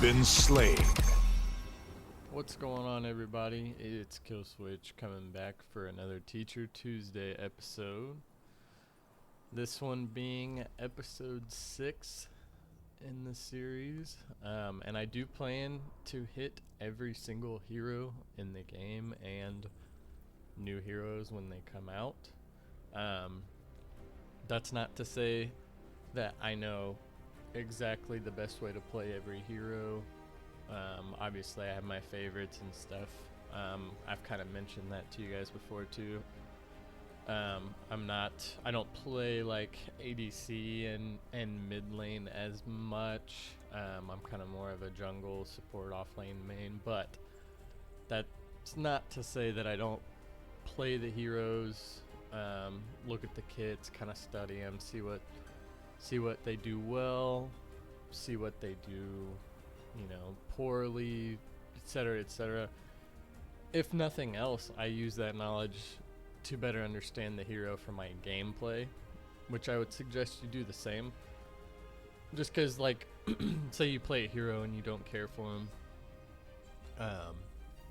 been slain. What's going on, everybody? It's Killswitch coming back for another Teacher Tuesday episode. This one being episode 6 in the series. And I do plan to hit every single hero in the game and new heroes when they come out. That's not to say that I know exactly the best way to play every hero. Obviously I have my favorites and stuff. I've kind of mentioned that to you guys before too. I don't play like ADC and mid lane as much. I'm kind of more of a jungle support off lane main, but that's not to say that I don't play the heroes, look at the kits, kind of study them, see what they do well, see what they do, poorly, etc., etc. If nothing else, I use that knowledge to better understand the hero for my gameplay, which I would suggest you do the same. Just because, like, say you play a hero and you don't care for him,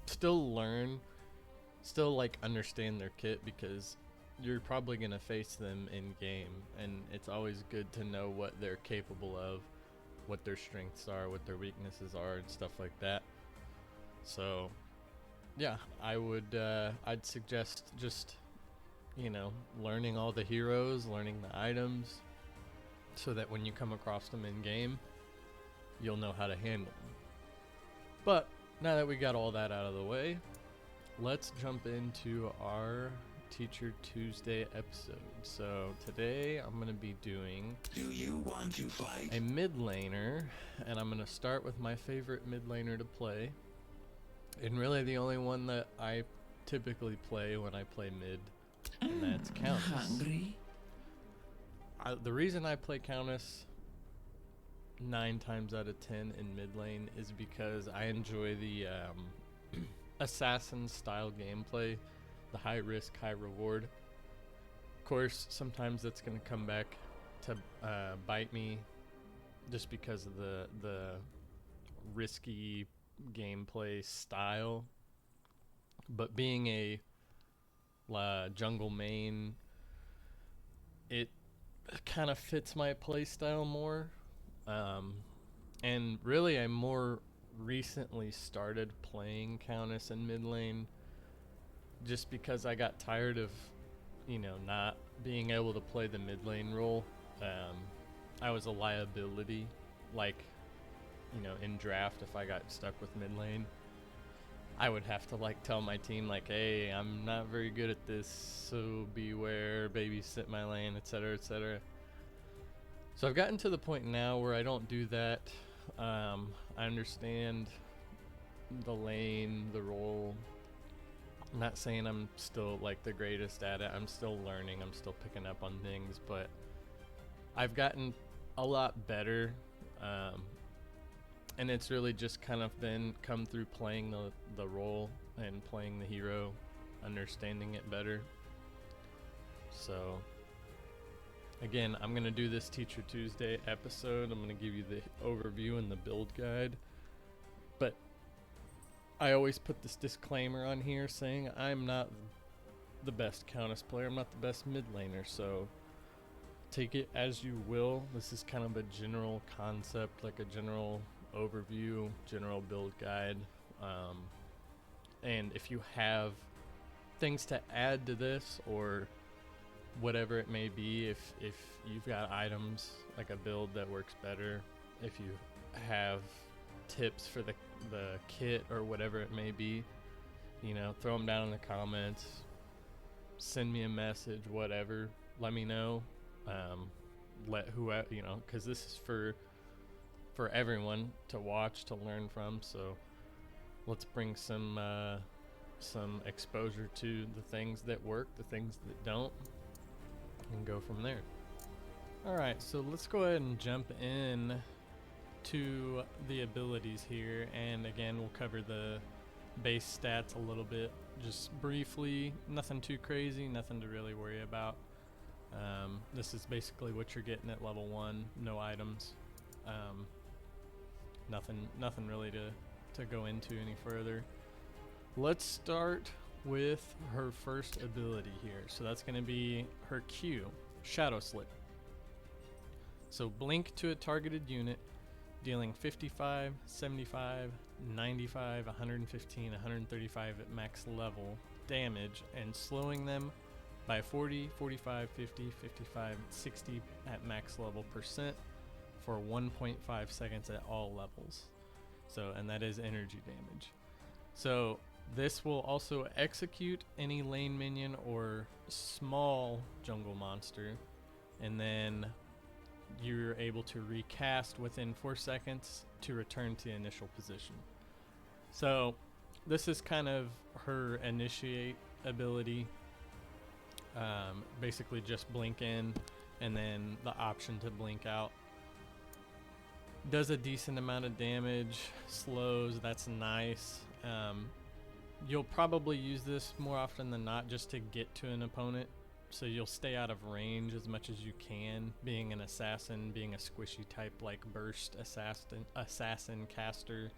still learn, understand their kit, because you're probably going to face them in game, and it's always good to know what they're capable of, what their strengths are, what their weaknesses are, and stuff like that. So yeah, I'd suggest just learning all the heroes, learning the items, so that when you come across them in game, you'll know how to handle them. But now that we got all that out of the way, let's jump into our Teacher Tuesday episode. So today I'm going to be doing Do you want to fight? a mid laner, and I'm going to start with my favorite mid laner to play, and really the only one that I typically play when I play mid, and that's Countess. Hungry? The reason I play Countess 9 times out of 10 in mid lane is because I enjoy the assassin style gameplay, the high risk, high reward. Of course, sometimes that's going to come back to bite me, just because of the risky gameplay style. But being a jungle main, it kind of fits my play style more. And really, I more recently started playing Countess in mid lane, just because I got tired of, not being able to play the mid lane role. I was a liability, in draft. If I got stuck with mid lane, I would have to tell my team hey, I'm not very good at this, so beware, babysit my lane, etc., etc. So I've gotten to the point now where I don't do that. I understand the lane, the role. I'm not saying I'm still the greatest at it. I'm still learning. I'm still picking up on things, but I've gotten a lot better. And it's really just kind of been come through playing the role and playing the hero, understanding it better. So again, I'm going to do this Teacher Tuesday episode. I'm going to give you the overview and the build guide. But I always put this disclaimer on here saying I'm not the best Countess player. I'm not the best mid laner. So take it as you will. This is kind of a general concept, a general overview, general build guide. And if you have things to add to this, or whatever it may be, if you've got items, a build that works better, if you have tips for the kit or whatever it may be, throw them down in the comments, send me a message, whatever, let me know. Let whoever, because this is for everyone to watch, to learn from. So let's bring some exposure to the things that work, the things that don't, and go from there. Alright, so let's go ahead and jump in to the abilities here, and again we'll cover the base stats a little bit, just briefly. Nothing too crazy, nothing to really worry about. This is basically what you're getting at level 1, no items. nothing really to go into any further. Let's start with her first ability here. So that's going to be her Q, Shadow Slip. So blink to a targeted unit, dealing 55, 75, 95, 115, 135 at max level damage, and slowing them by 40, 45, 50, 55, 60 at max level percent for 1.5 seconds at all levels. So, and that is energy damage. So this will also execute any lane minion or small jungle monster, and then you're able to recast within 4 seconds to return to initial position. So this is kind of her initiate ability. Basically just blink in and then the option to blink out. Does a decent amount of damage, slows, that's nice. You'll probably use this more often than not just to get to an opponent, so you'll stay out of range as much as you can, being an assassin, being a squishy type like burst assassin caster.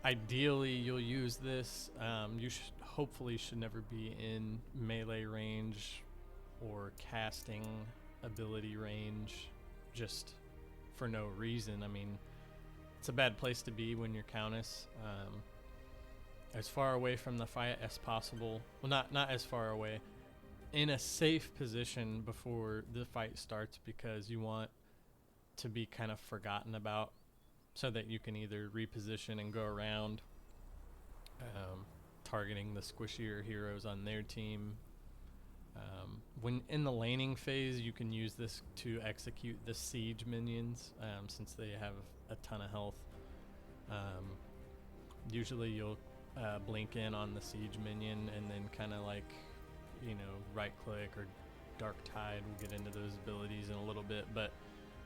Ideally you'll use this, you hopefully should never be in melee range or casting ability range just for no reason. I mean, it's a bad place to be when you're Countess. As far away from the fight as possible. Well, not as far away. In a safe position before the fight starts, because you want to be kind of forgotten about so that you can either reposition and go around, targeting the squishier heroes on their team. When in the laning phase, you can use this to execute the siege minions, since they have a ton of health. Usually you'll blink in on the siege minion and then kind of like, right click or dark tide. We'll get into those abilities in a little bit, but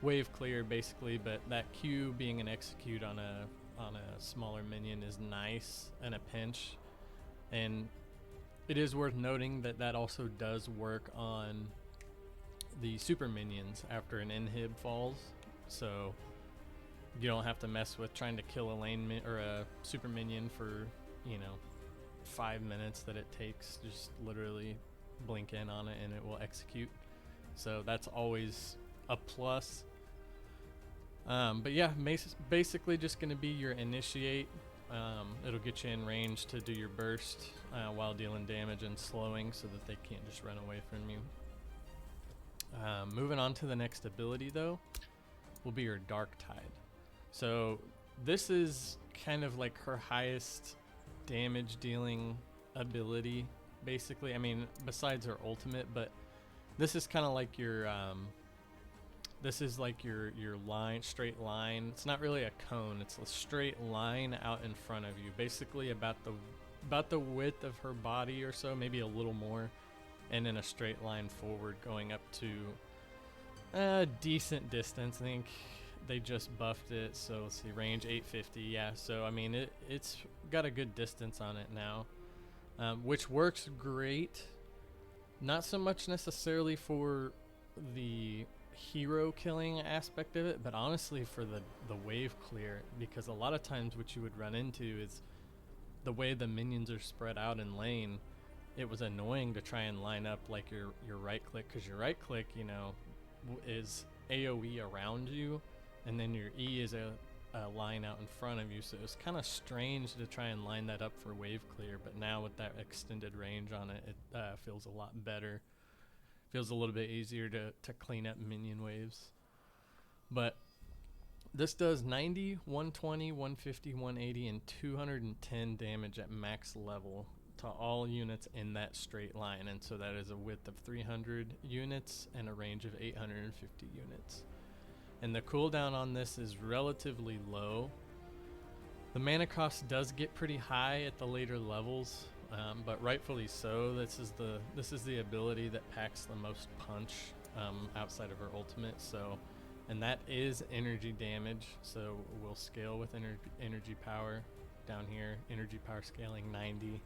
wave clear basically. But that Q being an execute on a smaller minion is nice in a pinch. And it is worth noting that that also does work on the super minions after an inhib falls, so you don't have to mess with trying to kill a lane or a super minion for 5 minutes that it takes. Just literally blink in on it and it will execute, so that's always a plus. But yeah, basically just going to be your initiate. It'll get you in range to do your burst while dealing damage and slowing so that they can't just run away from you. Moving on to the next ability though will be your Dark Tide. So this is kind of like her highest damage dealing ability basically. I mean, besides her ultimate, but this is kind of like your this is like your straight line. It's not really a cone, it's a straight line out in front of you, basically about the width of her body or so, maybe a little more, and in a straight line forward going up to a decent distance. I think they just buffed it, so let's see, range 850. Yeah, so I mean it's got a good distance on it now, which works great. Not so much necessarily for the hero killing aspect of it, but honestly for the wave clear, because a lot of times what you would run into is the way the minions are spread out in lane. It was annoying to try and line up like your right click, because your right click is AoE around you, and then your E is a line out in front of you, so it's kind of strange to try and line that up for wave clear. But now with that extended range on it, it feels a lot better. Feels a little bit easier to clean up minion waves. But this does 90, 120, 150, 180, and 210 damage at max level to all units in that straight line. And so that is a width of 300 units and a range of 850 units. And the cooldown on this is relatively low. The mana cost does get pretty high at the later levels, but rightfully so. This is the ability that packs the most punch outside of her ultimate. So, and that is energy damage. So we'll scale with energy power down here. Energy power scaling 90.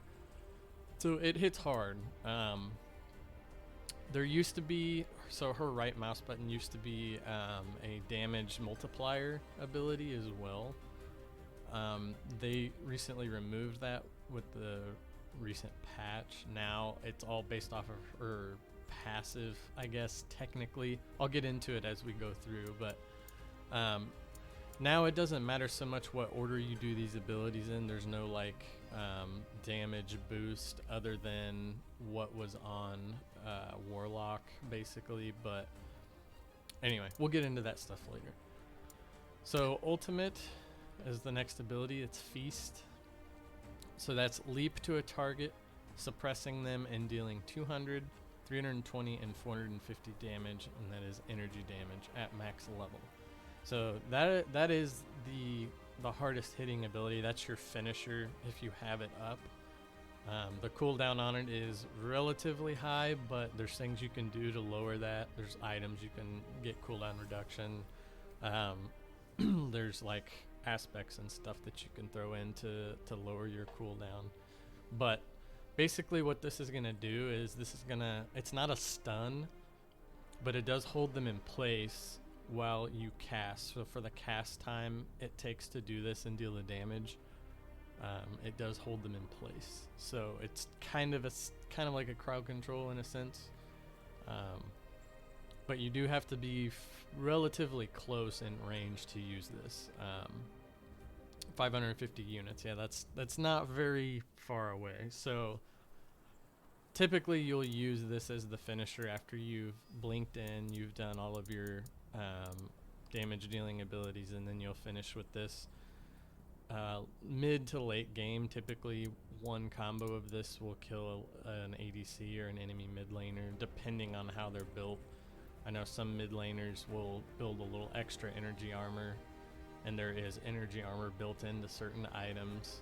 So it hits hard. There used to be, so her right mouse button used to be a damage multiplier ability as well. They recently removed that with the recent patch. Now it's all based off of her passive, I guess, technically. I'll get into it as we go through, but now it doesn't matter so much what order you do these abilities in. There's no like damage boost other than what was on Warlock, basically. But anyway, we'll get into that stuff later. So ultimate is the next ability. It's Feast. So that's leap to a target, suppressing them and dealing 200, 320, and 450 damage, and that is energy damage at max level. So that is the hardest hitting ability. That's your finisher if you have it up. The cooldown on it is relatively high, but there's things you can do to lower that. There's items you can get cooldown reduction. There's like aspects and stuff that you can throw in to lower your cooldown. But basically what this is going to do is it's not a stun, but it does hold them in place while you cast. So for the cast time it takes to do this and deal the damage, it does hold them in place. So it's kind of like a crowd control in a sense, but you do have to be relatively close in range to use this. 550 units, yeah, that's not very far away. So typically you'll use this as the finisher after you've blinked in, you've done all of your damage dealing abilities, and then you'll finish with this. Mid to late game, typically one combo of this will kill an ADC or an enemy mid laner, depending on how they're built. I know some mid laners will build a little extra energy armor, and there is energy armor built into certain items.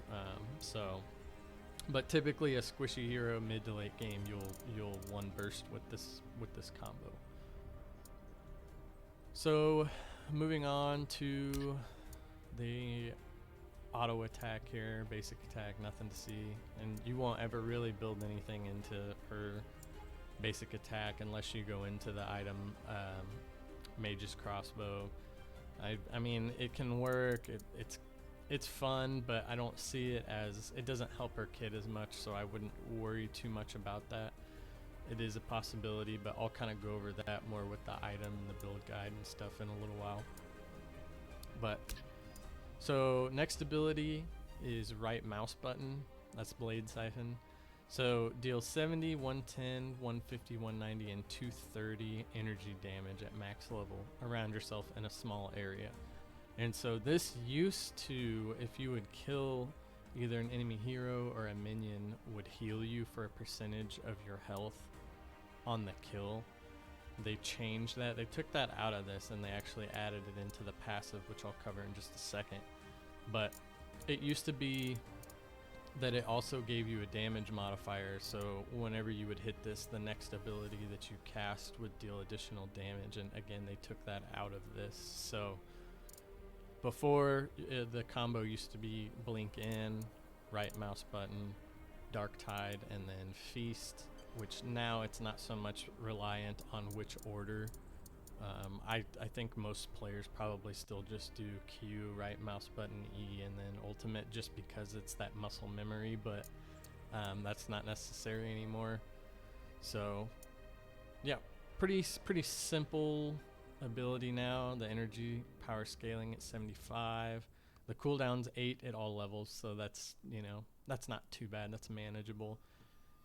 But typically a squishy hero mid to late game, you'll one burst with this combo. So moving on to the auto attack here, basic attack, nothing to see, and you won't ever really build anything into her basic attack unless you go into the item Mage's Crossbow. I mean, it can work, it's fun, but I don't see it as, it doesn't help her kit as much, so I wouldn't worry too much about that. It is a possibility, but I'll kind of go over that more with the item and the build guide and stuff in a little while. But so next ability is right mouse button. That's Blade Siphon. So deal 70, 110, 150, 190, and 230 energy damage at max level around yourself in a small area. And so this used to, if you would kill either an enemy hero or a minion, would heal you for a percentage of your health on the kill. They changed that. They took that out of this and they actually added it into the passive, which I'll cover in just a second. But it used to be that it also gave you a damage modifier, so whenever you would hit this, the next ability that you cast would deal additional damage, and again they took that out of this. So before, the combo used to be blink in, right mouse button, dark tide, and then feast, which now it's not so much reliant on which order. I think most players probably still just do Q, right mouse button, E, and then ultimate, just because it's that muscle memory, but that's not necessary anymore. So yeah, pretty simple ability now. The energy power scaling at 75. The cooldown's 8 at all levels, so that's, that's not too bad. That's manageable.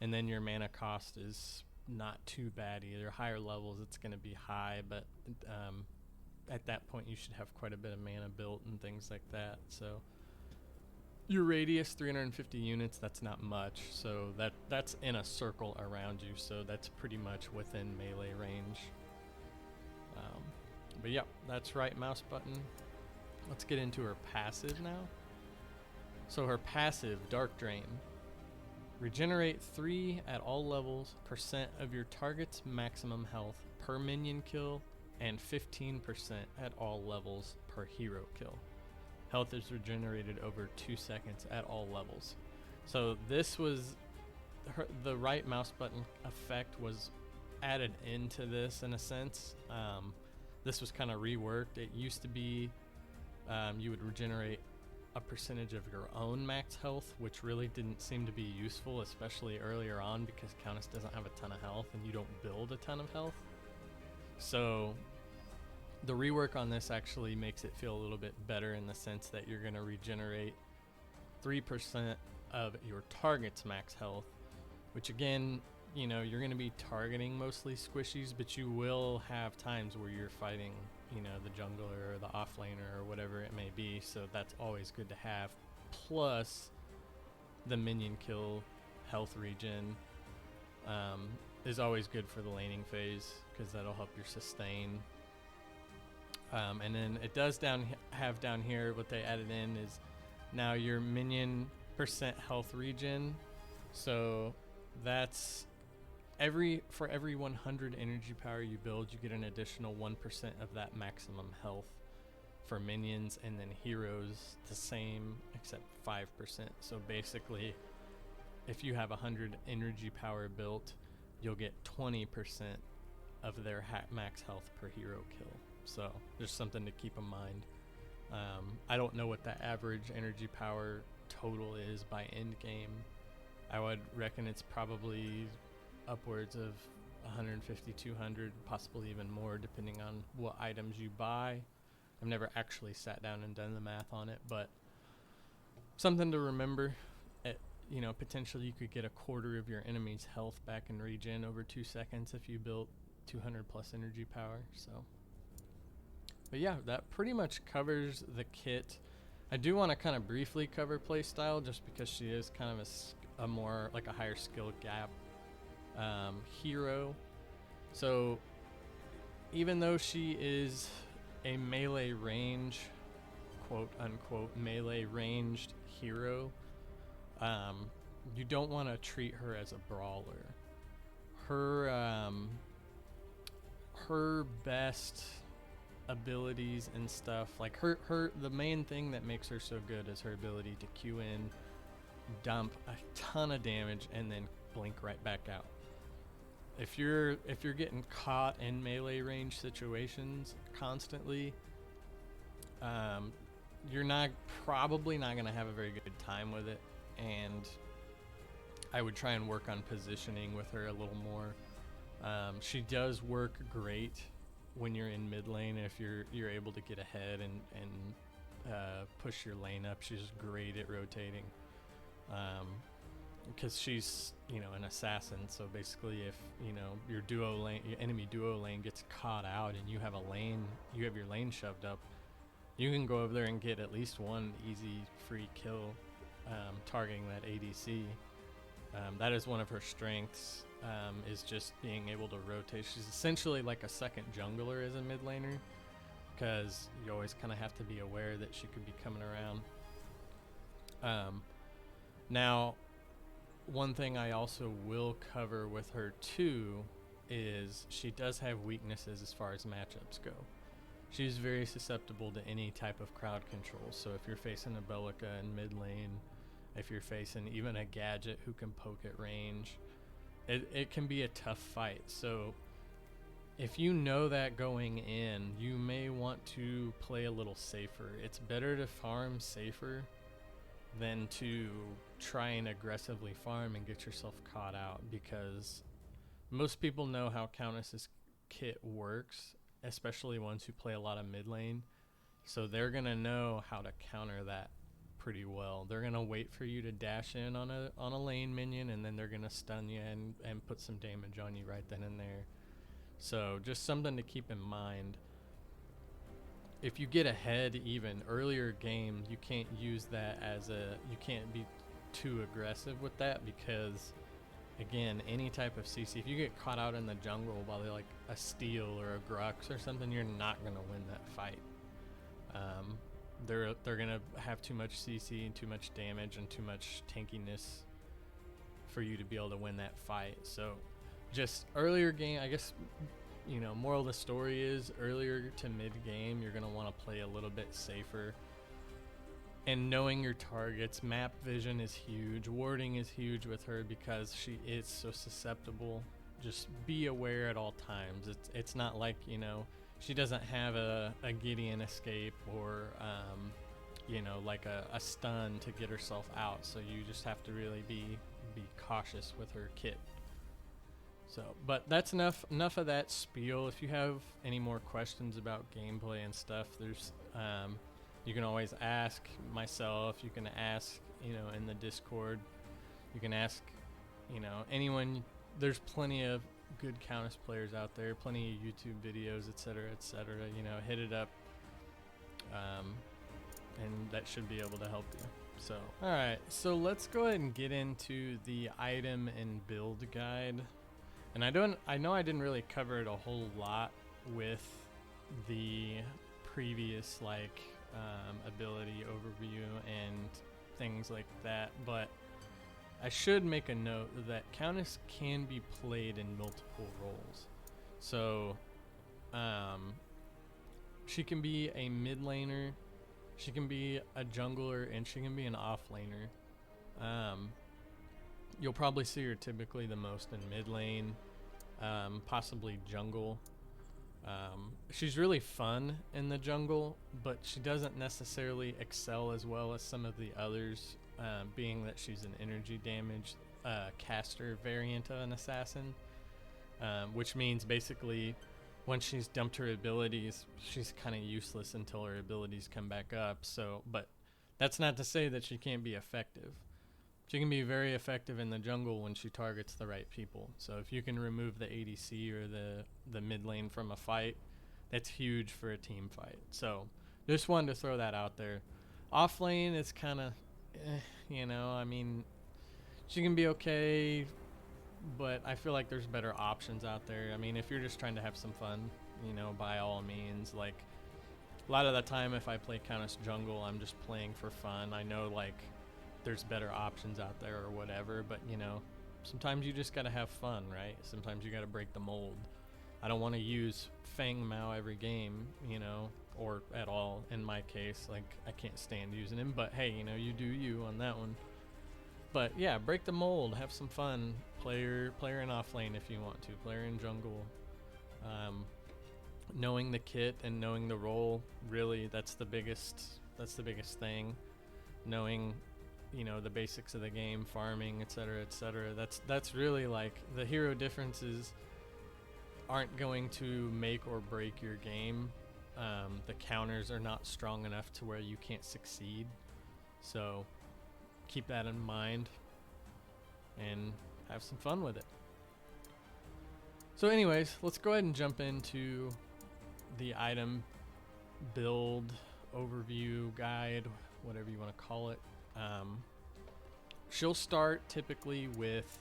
And then your mana cost is not too bad either. Higher levels it's going to be high, but at that point you should have quite a bit of mana built and things like that. So your radius 350 units, that's not much, so that's in a circle around you, so that's pretty much within melee range. But yeah, that's right mouse button. Let's get into her passive now. So her passive, Dark Drain. Regenerate 3 at all levels % of your target's maximum health per minion kill, and 15% at all levels per hero kill. Health is regenerated over 2 seconds at all levels. So this was the right mouse button effect was added into this in a sense. This was kind of reworked. It used to be you would regenerate a percentage of your own max health, which really didn't seem to be useful, especially earlier on, because Countess doesn't have a ton of health and you don't build a ton of health. So the rework on this actually makes it feel a little bit better in the sense that you're going to regenerate 3% of your target's max health, which again, you know, you're going to be targeting mostly squishies, but you will have times where you're fighting, you know, the jungler or the offlaner or whatever it may be, so that's always good to have. Plus the minion kill health regen is always good for the laning phase, because that'll help your sustain. And then it does have down here, what they added in is now your minion percent health regen. So that's for every 100 energy power you build, you get an additional 1% of that maximum health for minions, and then heroes the same except 5%. So basically, if you have 100 energy power built, you'll get 20% of their max health per hero kill. So there's something to keep in mind. I don't know what the average energy power total is by end game. I would reckon it's probably upwards of 150, 200, possibly even more, depending on what items you buy. I've never actually sat down and done the math on it, but something to remember. You know, potentially you could get a quarter of your enemy's health back in regen over 2 seconds if you built 200 plus energy power. So, but yeah, that pretty much covers the kit. I do want to kind of briefly cover playstyle, just because she is kind of a more like a higher skill gap hero. So even though she is a melee range, quote unquote melee ranged hero, you don't want to treat her as a brawler. Her best abilities and stuff, like the main thing that makes her so good is her ability to Q in, dump a ton of damage, and then blink right back out. If you're getting caught in melee range situations constantly, you're probably not going to have a very good time with it, and I would try and work on positioning with her a little more. She does work great when you're in mid lane, if you're able to get ahead and push your lane up. She's great at rotating, because she's, you know, an assassin. So basically, if you know your enemy duo lane gets caught out and you have your lane shoved up, you can go over there and get at least one easy free kill targeting that ADC. That is one of her strengths, is just being able to rotate. She's essentially like a second jungler as a mid laner, because you always kind of have to be aware that she could be coming around. Now, one thing I also will cover with her too is she does have weaknesses as far as matchups go. She's very susceptible to any type of crowd control. So if you're facing a Bellica in mid lane, if you're facing even a Gadget who can poke at range, it can be a tough fight. So if you know that going in, you may want to play a little safer. It's better to farm safer than to try and aggressively farm and get yourself caught out, because most people know how Countess's kit works, especially ones who play a lot of mid lane. So they're going to know how to counter that pretty well. They're going to wait for you to dash in on a lane minion, and then they're going to stun you and put some damage on you right then and there. So just something to keep in mind. If you get ahead even earlier game, you can't use that you can't be too aggressive with that, because again, any type of CC, if you get caught out in the jungle by like a Steel or a Grux or something, you're not going to win that fight. They're going to have too much CC and too much damage and too much tankiness for you to be able to win that fight. So just earlier game, I guess, you know, moral of the story is earlier to mid game, you're going to want to play a little bit safer. And knowing your targets, map vision is huge. Warding is huge with her because she is so susceptible. just be aware at all times. It's not like, you know, she doesn't have a Gideon escape or you know, like a stun to get herself out. So you just have to really be cautious with her kit. So, but that's enough of that spiel. If you have any more questions about gameplay and stuff, there's you can always ask myself. You can ask, you know, in the Discord. You can ask, you know, anyone. There's plenty of good Countess players out there. Plenty of YouTube videos, etc., etc. You know, hit it up, and that should be able to help you. So, all right. So let's go ahead and get into the item and build guide. And I know I didn't really cover it a whole lot with the previous like ability overview and things like that, but I should make a note that Countess can be played in multiple roles. So she can be a mid laner, she can be a jungler, and she can be an off laner. You'll probably see her typically the most in mid lane, possibly jungle. She's really fun in the jungle, but she doesn't necessarily excel as well as some of the others, being that she's an energy damage caster variant of an assassin, which means basically once she's dumped her abilities, she's kind of useless until her abilities come back up. So, but that's not to say that she can't be effective. She can be very effective in the jungle when she targets the right people. So if you can remove the ADC or the mid lane from a fight, that's huge for a team fight. So just wanted to throw that out there. Off lane is kind of, you know, I mean, she can be okay, but I feel like there's better options out there. I mean, if you're just trying to have some fun, you know, by all means. Like, a lot of the time if I play Countess jungle, I'm just playing for fun. I know, like, there's better options out there or whatever, but you know, sometimes you just gotta have fun, right? Sometimes you gotta break the mold. I don't want to use Fang Mao every game, you know, or at all in my case. Like, I can't stand using him, but hey, you know, you do you on that one. But yeah, break the mold, have some fun. Player in off lane if you want to, player in jungle. Knowing the kit and knowing the role, really, that's the biggest thing. Knowing, you know, the basics of the game, farming, etc., etc. That's really like the hero differences aren't going to make or break your game. The counters are not strong enough to where you can't succeed. So keep that in mind and have some fun with it. So anyways, let's go ahead and jump into the item build overview guide, whatever you want to call it. She'll start typically with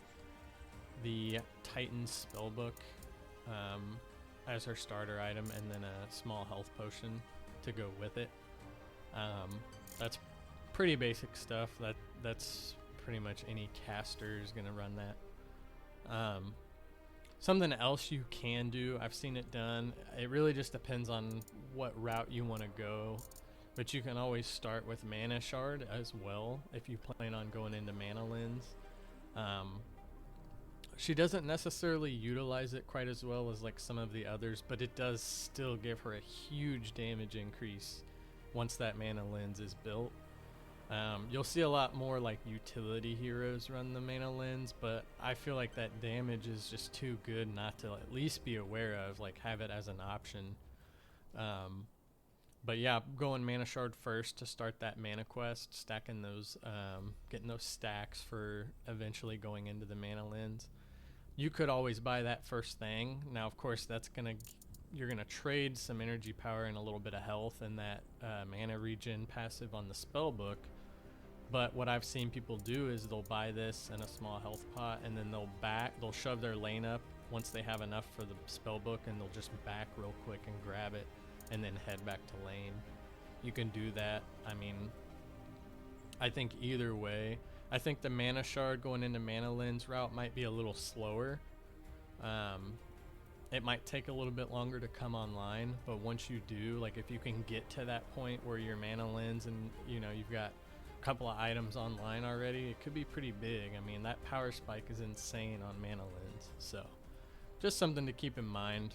the Titan spellbook as her starter item, and then a small health potion to go with it. That's pretty basic stuff. That's pretty much any caster is gonna run that. Something else you can do, I've seen it done. It really just depends on what route you want to go. But you can always start with Mana Shard as well if you plan on going into Mana Lens. She doesn't necessarily utilize it quite as well as like some of the others, but it does still give her a huge damage increase once that Mana Lens is built. You'll see a lot more like utility heroes run the Mana Lens, but I feel like that damage is just too good not to at least be aware of, like have it as an option. But yeah, going Mana Shard first to start that mana quest, stacking those, getting those stacks for eventually going into the Mana Lens. You could always buy that first thing. Now, of course, you're gonna trade some energy power and a little bit of health in that mana regen passive on the spellbook. But what I've seen people do is they'll buy this in a small health pot, and then they'll shove their lane up once they have enough for the spellbook, and they'll just back real quick and grab it, and then head back to lane. You can do that. I mean, I think either way. I think the Mana Shard going into Mana Lens route might be a little slower. It might take a little bit longer to come online, but once you do, like if you can get to that point where your Mana Lens and you know you've got a couple of items online already, it could be pretty big. I mean, that power spike is insane on Mana Lens. So just something to keep in mind.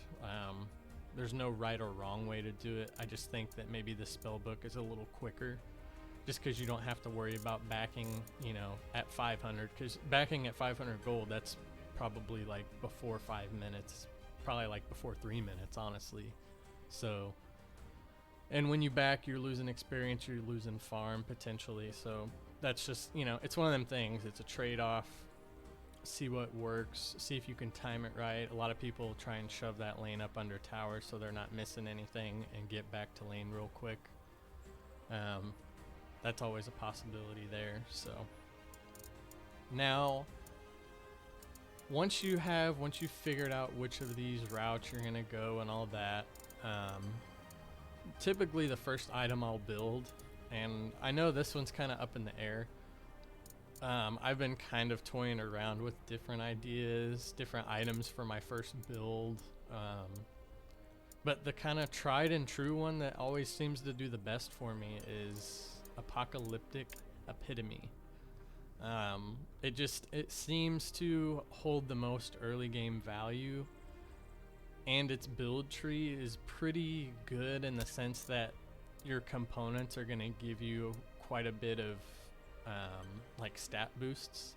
There's no right or wrong way to do it. I just think that maybe the spell book is a little quicker, just because you don't have to worry about backing, at 500. Because backing at 500 gold, that's probably like before 5 minutes, probably like before 3 minutes, honestly. So, and when you back, you're losing experience, you're losing farm potentially. So that's just, it's one of them things. It's a trade-off. See what works, see if you can time it right. A lot of people try and shove that lane up under tower so they're not missing anything and get back to lane real quick. That's always a possibility there. So now once you've figured out which of these routes you're gonna go and all that, typically the first item I'll build, and I know this one's kind of up in the air. I've been kind of toying around with different ideas, different items for my first build. But the kind of tried and true one that always seems to do the best for me is Apocalyptic Epitome. It seems to hold the most early game value, and its build tree is pretty good in the sense that your components are going to give you quite a bit of like stat boosts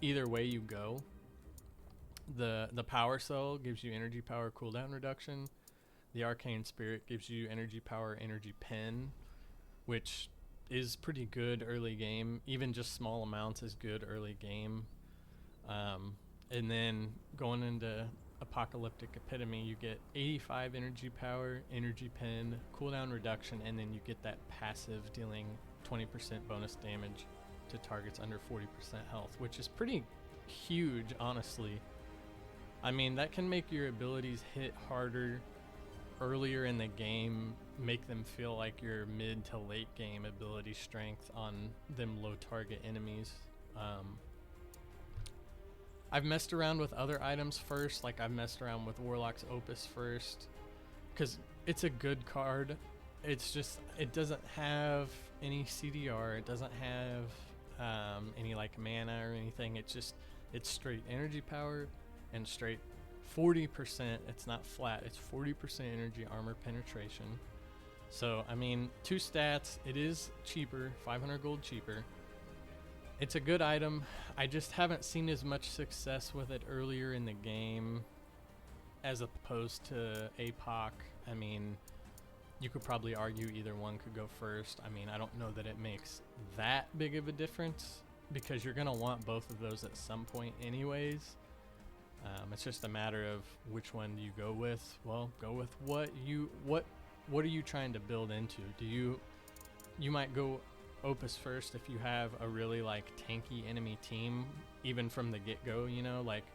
either way you go. The power cell gives you energy power cooldown reduction. The arcane spirit gives you energy power energy pen, which is pretty good early game. Even just small amounts is good early game. And then going into Apocalyptic Epitome, you get 85 energy power, energy pen, cooldown reduction, and then you get that passive dealing 20% bonus damage to targets under 40% health, which is pretty huge, honestly. I mean, that can make your abilities hit harder earlier in the game, make them feel like your mid to late game ability strength on them low target enemies. I've messed around with other items first, like I've messed around with Warlock's Opus first, because it's a good card. It's just, it doesn't have any CDR, it doesn't have any like mana or anything. It's straight energy power and straight 40%. It's not flat, it's 40% energy armor penetration. So I mean, 2 stats, it is cheaper, 500 gold cheaper. It's a good item. I just haven't seen as much success with it earlier in the game as opposed to APOC. I mean, you could probably argue either one could go first. I mean, I don't know that it makes that big of a difference because you're going to want both of those at some point anyways. It's just a matter of which one do you go with. Well, go with what are you trying to build into? You might go Opus first if you have a really like tanky enemy team, even from the get-go, like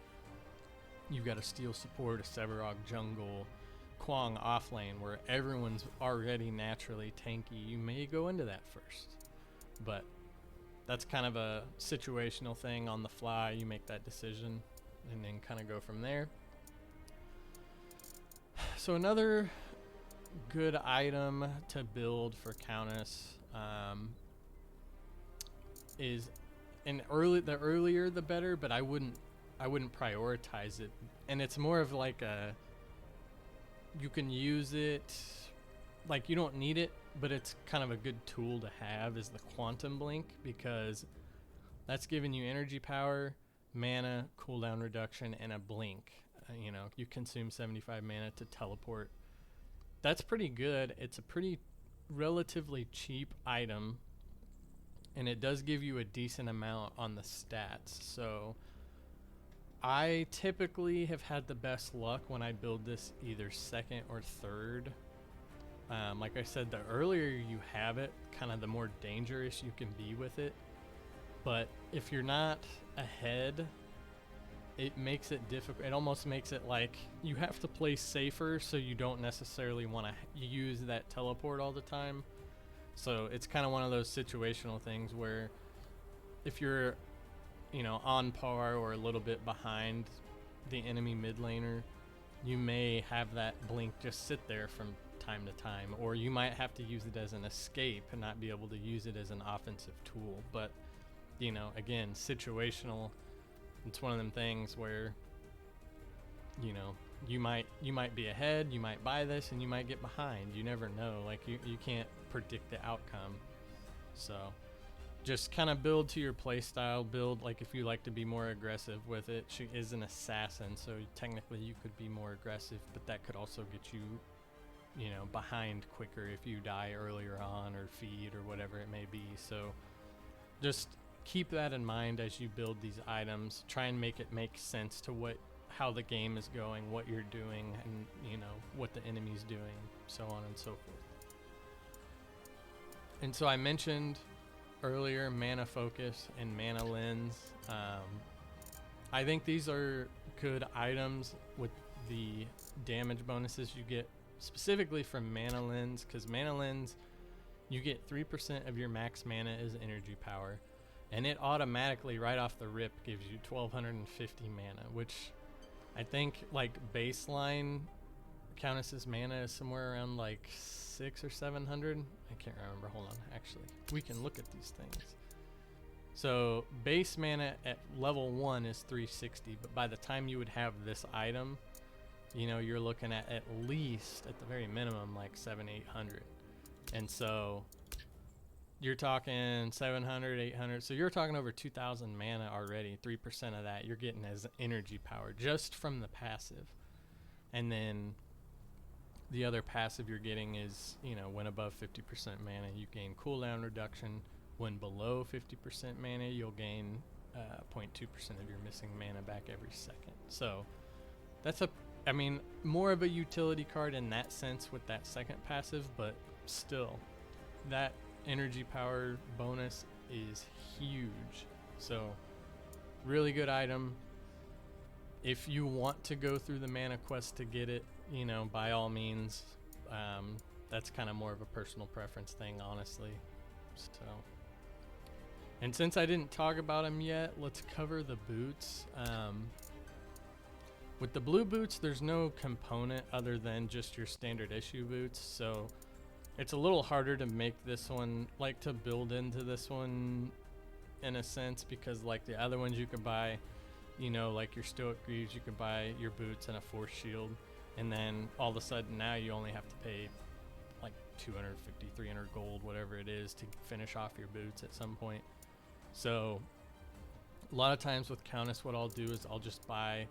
you've got a steel support, a Sevarog jungle, Kwang offlane where everyone's already naturally tanky. You may go into that first, but that's kind of a situational thing. On the fly you make that decision and then kind of go from there. So another good item to build for Countess is the earlier the better, but I wouldn't prioritize it. And it's more of like you can use it, like you don't need it, but it's kind of a good tool to have, is the Quantum Blink, because that's giving you energy power, mana, cooldown reduction, and a blink. You consume 75 mana to teleport. That's pretty good. It's a pretty relatively cheap item, and it does give you a decent amount on the stats. So I typically have had the best luck when I build this either second or third. Like I said, the earlier you have it, kind of the more dangerous you can be with it. But if you're not ahead, it makes it difficult. It almost makes it like you have to play safer, so you don't necessarily want to use that teleport all the time. So it's kind of one of those situational things where if you're on par or a little bit behind the enemy mid laner, you may have that blink just sit there from time to time, or you might have to use it as an escape and not be able to use it as an offensive tool. But again, situational. It's one of them things where you know, you might be ahead, you might buy this, and you might get behind. You never know. Like you can't predict the outcome. So just kind of build to your play style. Build, like, if you like to be more aggressive with it. She is an assassin, so technically you could be more aggressive, but that could also get you, you know, behind quicker if you die earlier on or feed or whatever it may be. So just keep that in mind as you build these items. Try and make it make sense to how the game is going, what you're doing, and, you know, what the enemy's doing, so on and so forth. And so I mentioned earlier mana focus and mana lens. I think these are good items with the damage bonuses you get specifically from mana lens, because mana lens, you get 3% of your max mana as energy power, and it automatically right off the rip gives you 1250 mana, which I think, like, baseline Countess's mana is somewhere around like 600 or 700. I can't remember. Hold on. Actually, we can look at these things. So base mana at level 1 is 360, but by the time you would have this item, you know, you're looking at least, at the very minimum, like 700-800. And so you're talking 700, 800. So you're talking over 2,000 mana already. 3% of that you're getting as energy power just from the passive. And then the other passive you're getting is, you know, when above 50% mana, you gain cooldown reduction. When below 50% mana, you'll gain 0.2% of your missing mana back every second. So that's more of a utility card in that sense with that second passive, but still, that energy power bonus is huge. So really good item. If you want to go through the mana quest to get it, you know, by all means. That's kind of more of a personal preference thing, honestly. So, and since I didn't talk about them yet, let's cover the boots. With the blue boots, there's no component other than just your standard issue boots, so it's a little harder to make this one, like, to build into this one in a sense, because like the other ones you could buy, you know, like your Stoic Greaves, you could buy your boots and a force shield, and then all of a sudden now you only have to pay like 250, 300 gold, whatever it is, to finish off your boots at some point. So a lot of times with Countess, what I'll do is I'll just buy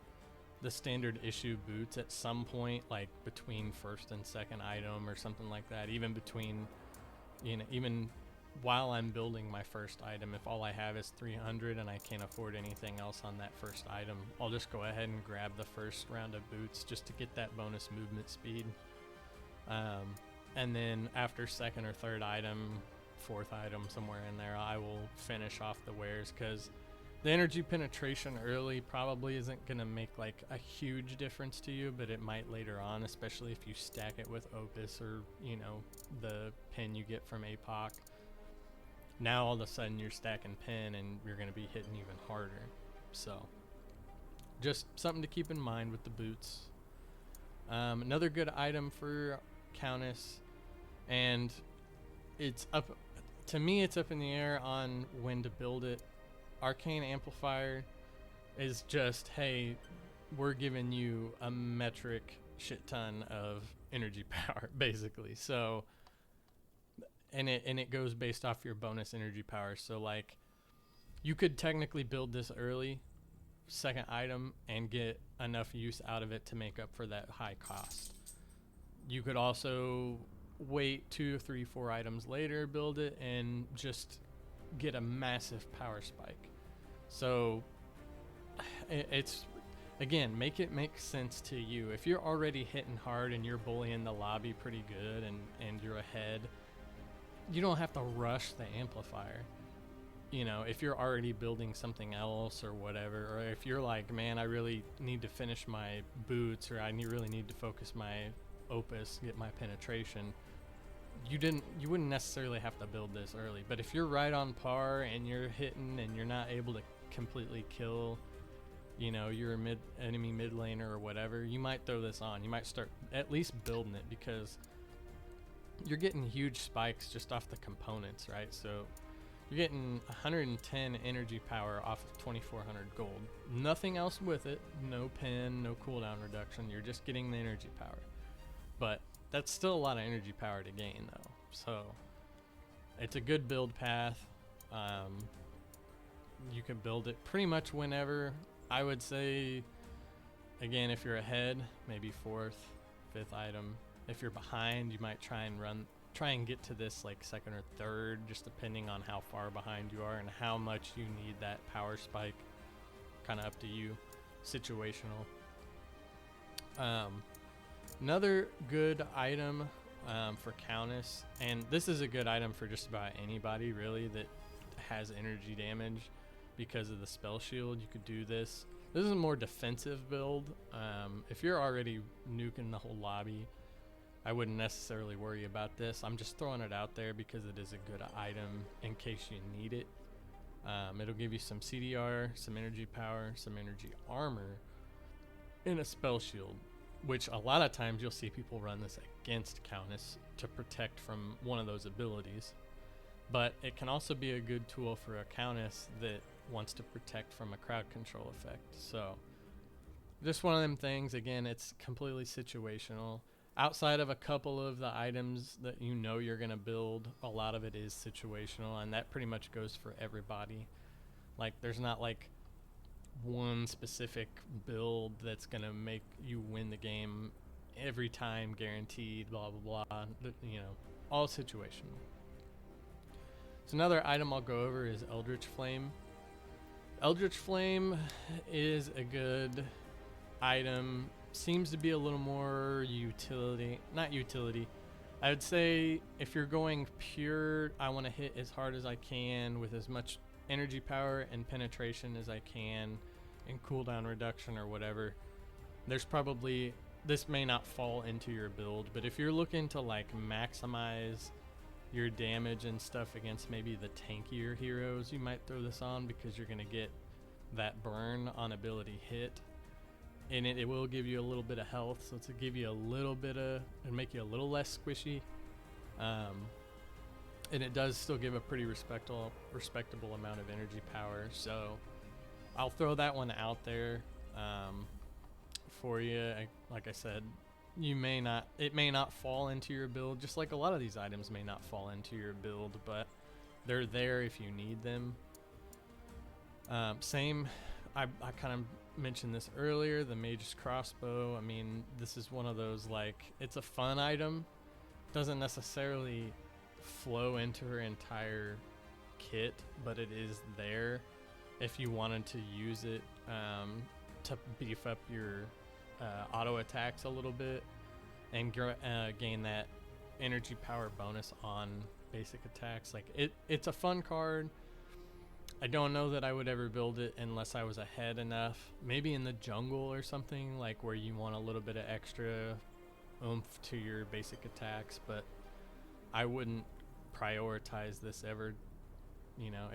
the standard issue boots at some point, like between first and second item or something like that, even between, you know, even while I'm building my first item. If all I have is 300 and I can't afford anything else on that first item, I'll just go ahead and grab the first round of boots just to get that bonus movement speed. And then after second or third item, fourth item, somewhere in there, I will finish off the wares, because the energy penetration early probably isn't going to make like a huge difference to you, but it might later on, especially if you stack it with Opus or, you know, the pin you get from APOC. Now all of a sudden you're stacking pin and you're going to be hitting even harder. So just something to keep in mind with the boots. Another good item for Countess, and it's up, to me it's up in the air on when to build it. Arcane Amplifier is just, hey, we're giving you a metric shit ton of energy power, basically. So, and it goes based off your bonus energy power. So like, you could technically build this early, second item, and get enough use out of it to make up for that high cost. You could also wait 2, 3, 4 items later, build it, and just get a massive power spike. So it's, again, make it make sense to you. If you're already hitting hard and you're bullying the lobby pretty good and you're ahead, you don't have to rush the amplifier. You know, if you're already building something else or whatever, or if you're like, man, I really need to finish my boots, or I really need to focus my Opus, get my penetration, you wouldn't necessarily have to build this early. But if you're right on par and you're hitting and you're not able to completely kill, you know, your enemy mid laner or whatever, you might throw this on. You might start at least building it, because you're getting huge spikes just off the components, right? So You're getting 110 energy power off of 2400 gold. Nothing else with it. No pen, no cooldown reduction. You're just getting the energy power. But that's still a lot of energy power to gain, though. So it's a good build path. You can build it pretty much whenever. I would say, again, if you're ahead, maybe 4th, 5th item. If you're behind, you might try and get to this like 2nd or 3rd, just depending on how far behind you are and how much you need that power spike. Kind of up to you. Situational. Another good item for Countess, and this is a good item for just about anybody really that has energy damage because of the spell shield. You could do this. This is a more defensive build. If you're already nuking the whole lobby, I wouldn't necessarily worry about this. I'm just throwing it out there because it is a good item in case you need it. It'll give you some CDR, some energy power, some energy armor, and a spell shield, which a lot of times you'll see people run this against Countess to protect from one of those abilities. But it can also be a good tool for a Countess that wants to protect from a crowd control effect. So just one of them things. Again, it's completely situational. Outside of a couple of the items that you know you're going to build, a lot of it is situational, and that pretty much goes for everybody. Like, there's not like one specific build that's going to make you win the game every time, guaranteed, blah, blah, blah. You know, all situational. So another item I'll go over is Eldritch Flame. Eldritch Flame is a good item. Seems to be a little more not utility. I would say if you're going pure, I want to hit as hard as I can with as much energy power and penetration as I can and cooldown reduction or whatever. There's probably, this may not fall into your build, but if you're looking to like maximize your damage and stuff against maybe the tankier heroes, you might throw this on because you're going to get that burn on ability hit. And it will give you a little bit of health, so to give you a little bit of, and make you a little less squishy. And it does still give a pretty respectable amount of energy power. So I'll throw that one out there for you. Like I said, it may not fall into your build, just like a lot of these items may not fall into your build, but they're there if you need them. Same, I kind of mentioned this earlier, the Mage's Crossbow. I mean, this is one of those, like, it's a fun item. Doesn't necessarily flow into her entire kit, but it is there if you wanted to use it to beef up your auto attacks a little bit and gain that energy power bonus on basic attacks. Like, it's a fun card. I don't know that I would ever build it unless I was ahead enough. Maybe in the jungle or something, like where you want a little bit of extra oomph to your basic attacks, but I wouldn't prioritize this ever, you know,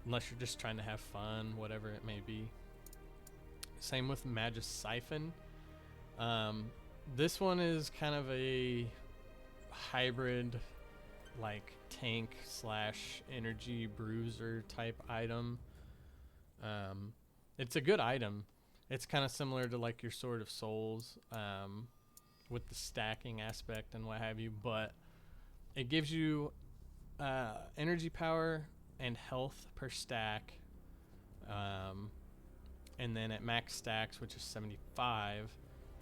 unless you're just trying to have fun, whatever it may be. Same with Magus Siphon. This one is kind of a hybrid, like tank / energy bruiser type item. It's a good item. It's kind of similar to like your Sword of Souls with the stacking aspect and what have you, but it gives you energy power and health per stack, and then at max stacks, which is 75,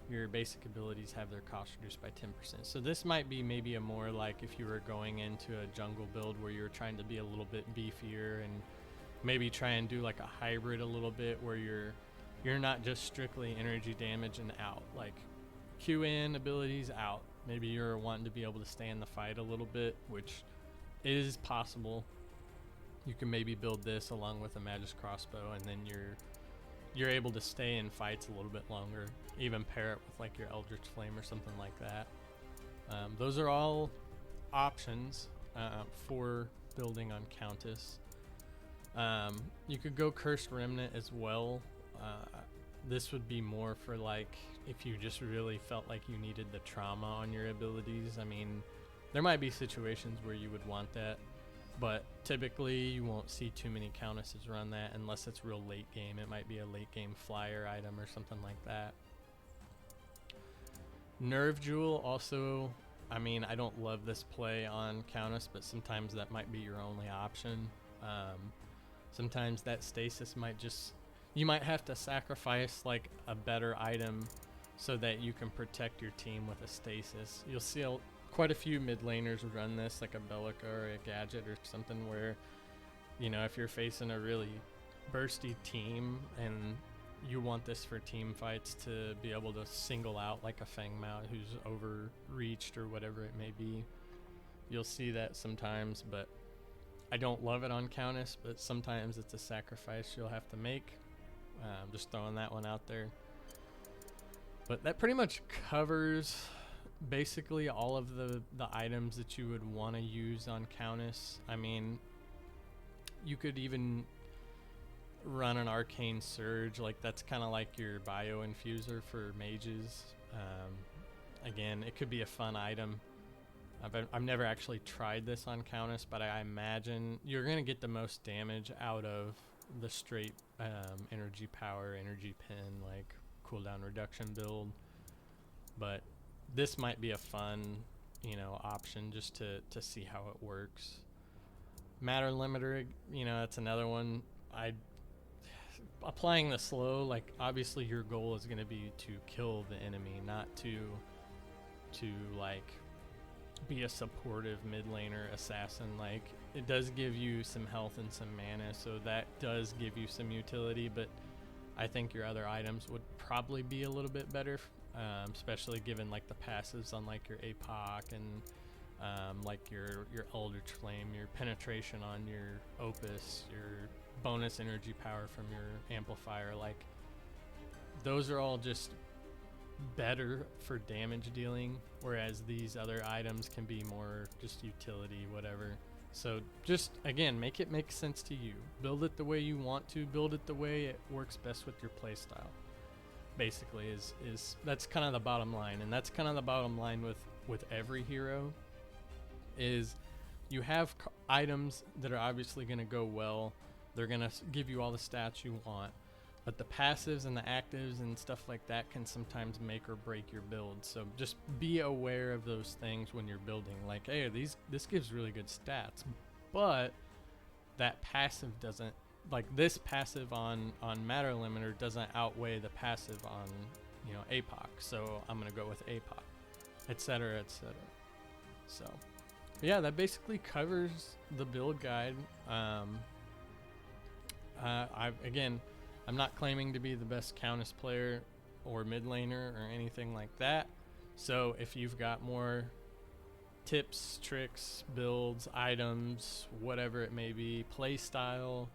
your basic abilities have their cost reduced by 10%. So this might be maybe a more like if you were going into a jungle build where you're trying to be a little bit beefier and maybe try and do like a hybrid a little bit where you're not just strictly energy damage and out, like Q in abilities out. Maybe you're wanting to be able to stay in the fight a little bit, which is possible. You can maybe build this along with a Magus Crossbow, and then you're able to stay in fights a little bit longer. Even pair it with like your Eldritch Flame or something like that. Those are all options for building on Countess. You could go Cursed Remnant as well. This would be more for like if you just really felt like you needed the trauma on your abilities. I mean, there might be situations where you would want that. But typically you won't see too many Countesses run that unless it's real late game. It might be a late game flyer item or something like that. Nerve Jewel also, I mean, I don't love this play on Countess, but sometimes that might be your only option. Sometimes that stasis might just, you might have to sacrifice like a better item so that you can protect your team with a stasis. You'll see quite a few mid laners run this, like a Bellica or a Gadget or something, where, you know, if you're facing a really bursty team and you want this for team fights to be able to single out like a Fang Mount who's overreached or whatever it may be, you'll see that sometimes. But I don't love it on Countess, but sometimes it's a sacrifice you'll have to make. Just throwing that one out there. But that pretty much covers basically all of the items that you would want to use on Countess. I mean, you could even run an Arcane Surge, like that's kind of like your bio infuser for mages. Again, it could be a fun item. I've never actually tried this on Countess, but I imagine you're going to get the most damage out of the straight energy power, energy pin, like cooldown reduction build. But this might be a fun, you know, option just to see how it works. Matter limiter, you know, that's another one. Applying the slow, like obviously your goal is going to be to kill the enemy, not to like be a supportive mid laner assassin. Like, it does give you some health and some mana, so that does give you some utility, but I think your other items would probably be a little bit better, especially given like the passives on like your APOC and like your Eldritch Flame, your penetration on your Opus, your bonus energy power from your amplifier. Like, those are all just better for damage dealing, whereas these other items can be more just utility, whatever. So just, again, make it make sense to you. Build it the way you want to. Build it the way it works best with your playstyle. Basically, is that's kind of the bottom line, and that's kind of the bottom line with every hero. Is you have items that are obviously going to go well. They're going to give you all the stats you want, but the passives and the actives and stuff like that can sometimes make or break your build. So just be aware of those things when you're building. Like, hey, this gives really good stats, but that passive doesn't, like this passive on Matter Limiter doesn't outweigh the passive on, you know, APOC. So I'm going to go with APOC, etc., etc. So yeah, that basically covers the build guide. I'm not claiming to be the best Countess player or mid laner or anything like that. So if you've got more tips, tricks, builds, items, whatever it may be, play style,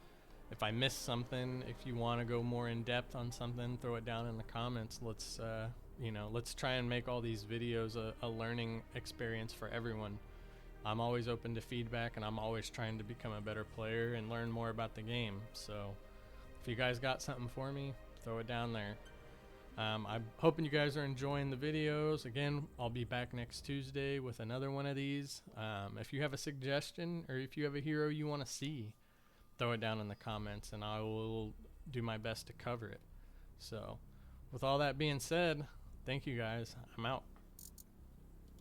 if I missed something, if you want to go more in depth on something, throw it down in the comments. Let's try and make all these videos a learning experience for everyone. I'm always open to feedback, and I'm always trying to become a better player and learn more about the game. So if you guys got something for me, throw it down there. I'm hoping you guys are enjoying the videos. Again, I'll be back next Tuesday with another one of these. If you have a suggestion or if you have a hero you want to see, throw it down in the comments and I will do my best to cover it. So with all that being said, thank you guys. I'm out.